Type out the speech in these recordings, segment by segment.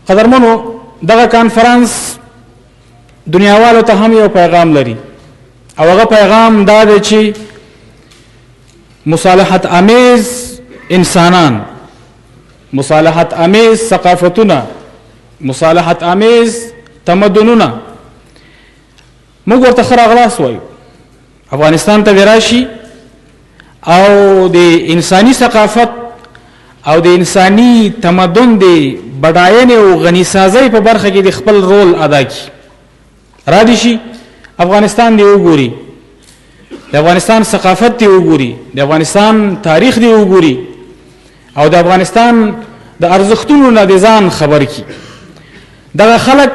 قدرمنو دغه کانفرنس دنیاوالو ته هم یو پیغام لري او هغه پیغام دا دی چې مصالحت امیز انسانان، مصالحت امیز ثقافتونه، مصالحت امیز تمدنونه موږ ورته ښه راغلاست وایو. افغانستان ته راشي او د انساني ثقافت او د انساني تمدن د بډاینې او غني سازۍ په برخه کې د خپل رول ادا کړي. را دي شي افغانستان دی وګوري، د افغانستان ثقافت دی وګوري، د افغانستان تاریخ دی وګوري او د افغانستان د ارزښتونو نه د ځان خبر کړي. دغه خلک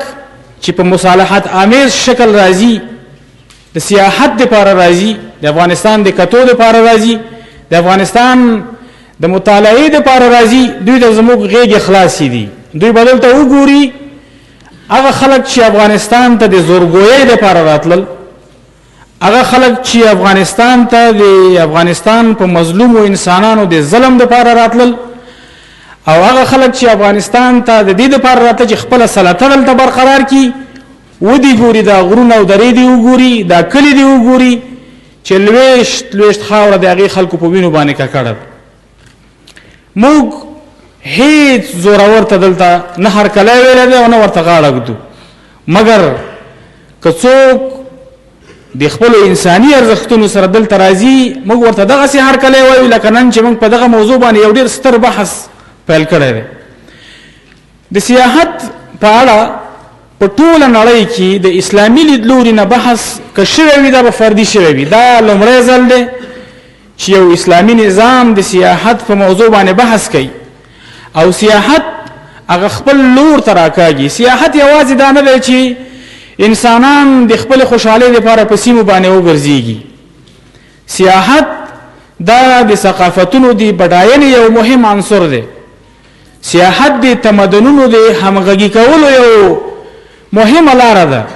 چې په مصالحت آمیز شکل راځي، د سیاحت دپاره راځي، د افغانستان د کتو دپاره راځي، د افغانستان د مطالعې دپاره راځي، دوی د زموږ غېږې خلاصې دي. دوی به دلته وګوري هغه خلک چې افغانستان ته د زورګویۍ دپاره راتلل، هغه خلک چې افغانستان ته د افغانستان په مظلومو انسانانو د ظلم دپاره راتلل، او هغه خلک چې افغانستان ته د دې دپاره راته چې خپله سلطه دلته برقرار کړي، ودې ګوري دا غرونه او درې دې وګوري، دا کلي دې وګوري چې لویشت لویشت خاوره د هغې خلکو په وینو باندې ککړه. موږ هیڅ زورور ته دلته نه هرکلی ویلی دی او نه ورته غاړه ږدو، مګر که څوک د خپلو انساني ارزښتونو سره دلته راځي موږ ورته دغسې هرکلی وایو لکه نن چې موږ په دغه موضوع باندې یو ډېر ستر بحث پیل کړی دی. د سیاحت په اړه په ټوله نړۍ کې د اسلامي لیدلوري نه بحث که شوی وي دا به فردي شوی وي. دا لومړی ځل دی چې یو اسلامي نظام د سیاحت په موضوع باندې بحث کوي او سیاحت هغه خپل لور ته راکاږي. سیاحت یوازې دا نه دی چې انسانان د خپل خوشحالۍ لپاره په سیمو باندې وګرځېږي. سیاحت دا د ثقافتونو د بډاینې یو مهم عنصر دی. سیاحت د تمدنونو د همغږي کولو یو مهمه لاره ده.